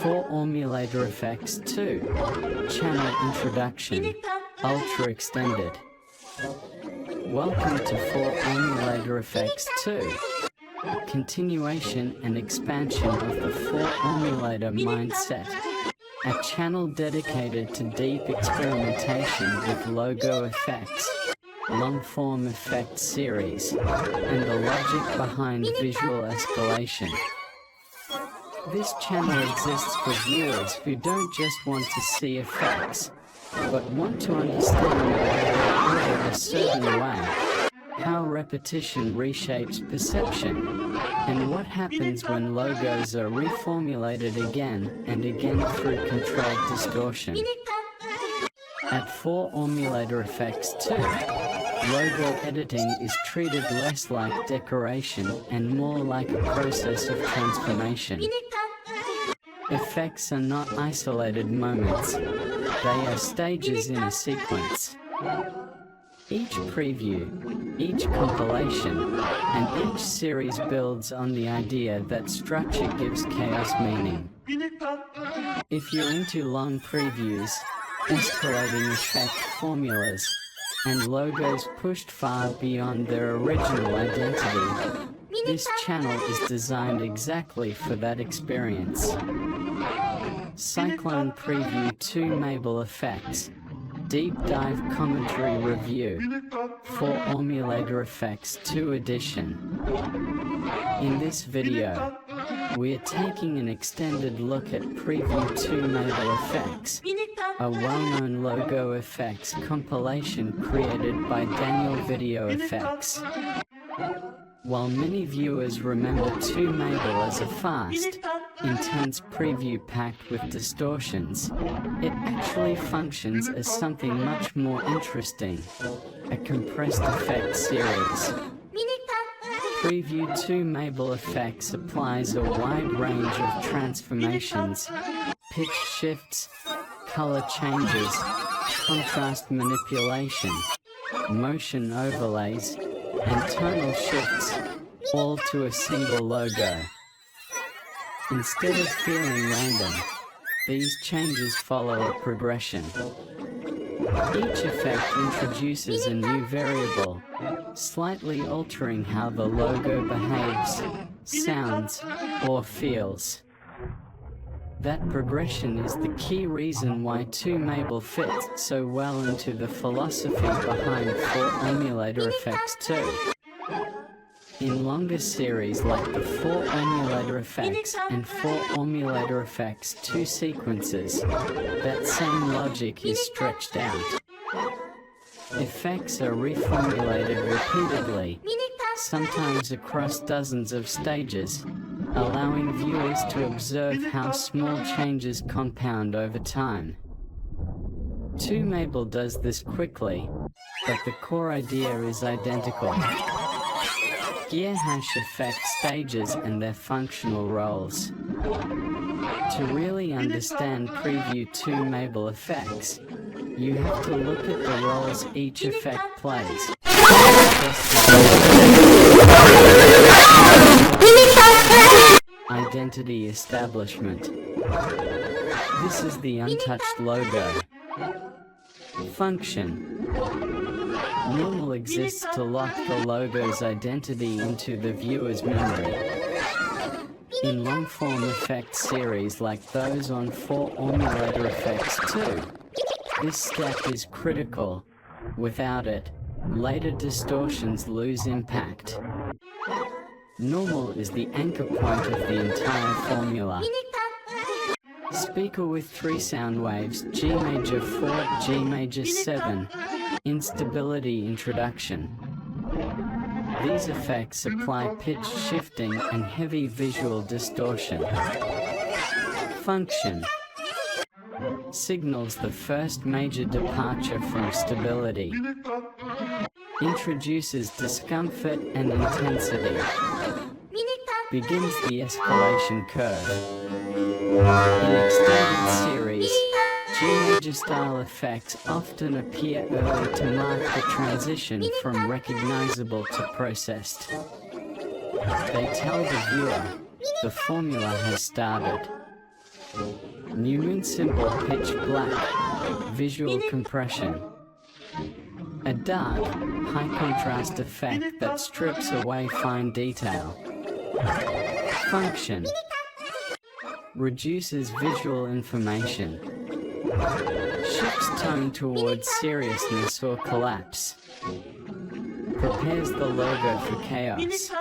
4MABAL Effects 2. Channel Introduction. Ultra Extended. Welcome to 4MABAL Effects 2. A continuation and expansion of the 4MABAL mindset. A channel dedicated to deep experimentation with logo effects, long-form effect series, and the logic behind visual escalation. This channel exists for viewers who don't just want to see effects, but want to understand why they work a certain way, how repetition reshapes perception, and what happens when logos are reformulated again and again through controlled distortion. At 4MABAL Effects 2, logo editing is treated less like decoration and more like a process of transformation. Effects are not isolated moments, they are stages in a sequence. Each preview, each compilation, and each series builds on the idea that structure gives chaos meaning. If you're into long previews, escalating effect formulas, and logos pushed far beyond their original identity, this channel is designed exactly for that experience. Cyclone Preview 2MABAL Effects. Deep Dive Commentary Review. 4MABAL Effects 2 Edition. In this video, we are taking an extended look at Preview 2MABAL Effects, a well-known logo effects compilation created by Daniel Video Effects. While many viewers remember 2MABAL as a fast, intense preview packed with distortions, it actually functions as something much more interesting, a compressed effect series. Preview 2MABAL Effects applies a wide range of transformations, pitch shifts, color changes, contrast manipulation, motion overlays, and tonal shifts, all to a single logo. Instead of feeling random, these changes follow a progression. Each effect introduces a new variable, slightly altering how the logo behaves, sounds, or feels. That progression is the key reason why 2MABAL fits so well into the philosophy behind 4MABAL Effects 2. In longer series like the 4MABAL Effects and 4MABAL Effects 2 sequences, that same logic is stretched out. Effects are reformulated repeatedly, sometimes across dozens of stages, allowing viewers to observe how small changes compound over time. 2MABAL does this quickly, but the core idea is identical. Gearhash effect stages and their functional roles. To really understand Preview 2MABAL Effects, you have to look at the roles each effect plays. Identity establishment. This is the untouched logo. Function. Normal exists to lock the logo's identity into the viewer's memory. In long-form effect series like those on 4MABAL Effects 2, this step is critical. Without it, later distortions lose impact. Normal is the anchor point of the entire formula. Speaker with 3 sound waves, G major 4, G major 7. Instability introduction. These effects apply pitch shifting and heavy visual distortion. Function. Signals the first major departure from stability. Introduces discomfort and intensity. Begins the escalation curve. In extended series, G major style effects often appear early to mark the transition from recognizable to processed. They tell the viewer, the formula has started. New moon symbol pitch black. Visual compression. A dark, high contrast effect that strips away fine detail. Function. Reduces visual information. Shifts tone towards seriousness or collapse. Prepares the logo for chaos.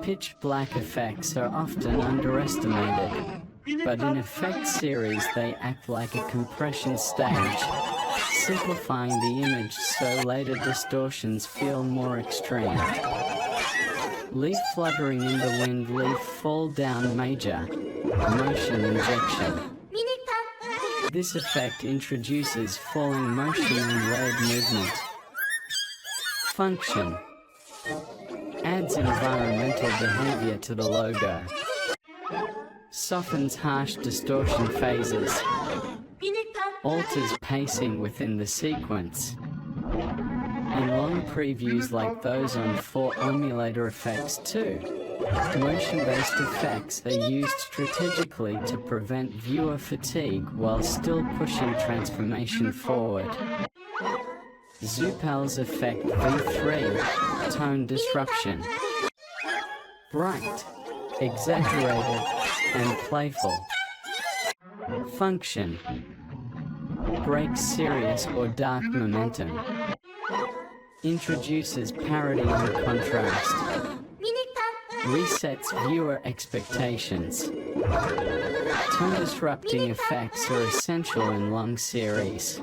Pitch black effects are often underestimated, but in effect series they act like a compression stage, simplifying the image so later distortions feel more extreme. Leaf fluttering in the wind, leaf fall down major. Motion injection. This effect introduces falling motion and layered movement. Function. Adds environmental behavior to the logo. Softens harsh distortion phases. Alters pacing within the sequence. In long previews like those on 4Emulator Effects 2, motion-based effects are used strategically to prevent viewer fatigue while still pushing transformation forward. 2MABAL's Effect V3, Tone Disruption. Bright, exaggerated, and playful. Function. Breaks serious or dark momentum. Introduces parody and contrast. Resets viewer expectations. Tone-disrupting effects are essential in long series.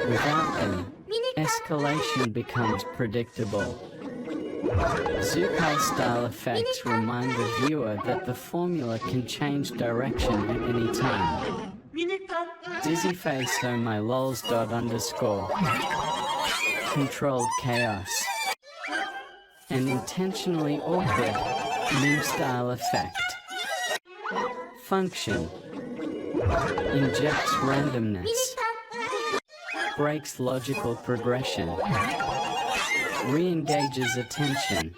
Without them, escalation becomes predictable. 2MABAL style effects remind the viewer that the formula can change direction at any time. Dizzy face oh my lols dot underscore. Controlled chaos. An intentionally awkward meme style effect. Function. Injects randomness. Breaks logical progression. Re-engages attention.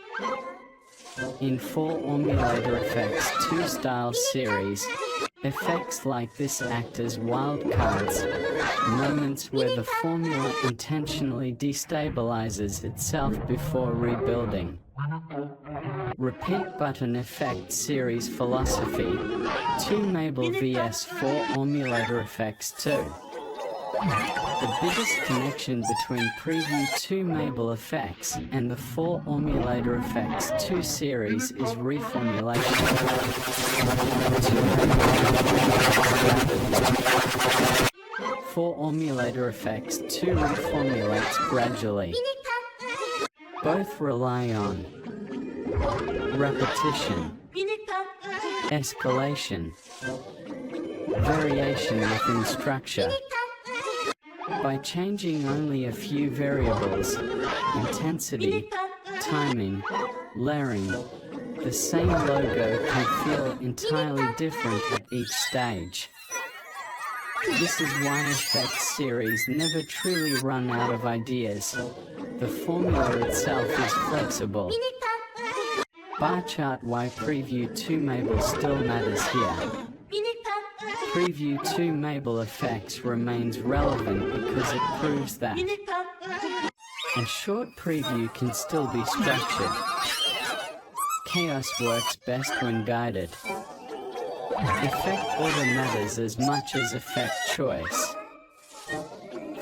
In 4Emulator Effects 2 style series, effects like this act as wildcards, moments where the formula intentionally destabilizes itself before rebuilding. Repeat button effect series philosophy, 2MABAL vs 4Emulator Effects 2. The biggest connection between Preview 2MABAL Effects and the 4Emulator Effects 2 series is reformulation. 4Emulator Effects 2 reformulates gradually. Both rely on repetition, escalation, variation within structure. By changing only a few variables, intensity, timing, layering, the same logo can feel entirely different at each stage. This is why effects series never truly run out of ideas. The formula itself is flexible. Bar chart why Preview 2MABAL still matters here. Preview 2MABAL Effects remains relevant because it proves that a short preview can still be structured. Chaos works best when guided. Effect order matters as much as effect choice.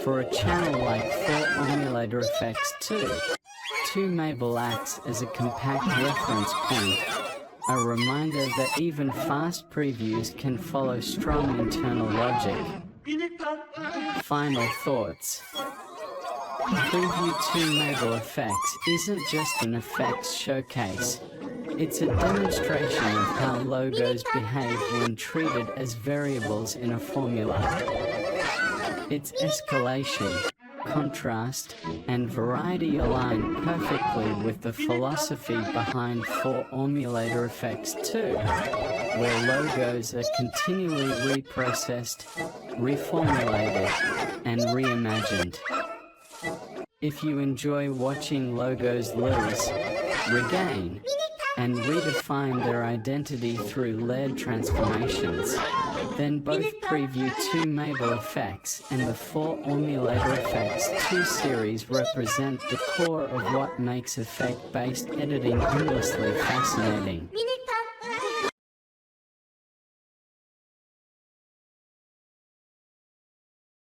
For a channel like 4Emulator Effects 2, 2MABAL acts as a compact reference point, a reminder that even fast previews can follow strong internal logic. Final thoughts. Preview 2MABAL Effects isn't just an effects showcase. It's a demonstration of how logos behave when treated as variables in a formula. Its escalation, contrast, and variety align perfectly with the philosophy behind 4Emulator Effects 2, where logos are continually reprocessed, reformulated, and reimagined. If you enjoy watching logos lose, regain, and redefine their identity through layered transformations. Then both Preview 2MABAL effects and the 4MABAL effects 2 series represent the core of what makes effect-based editing endlessly fascinating.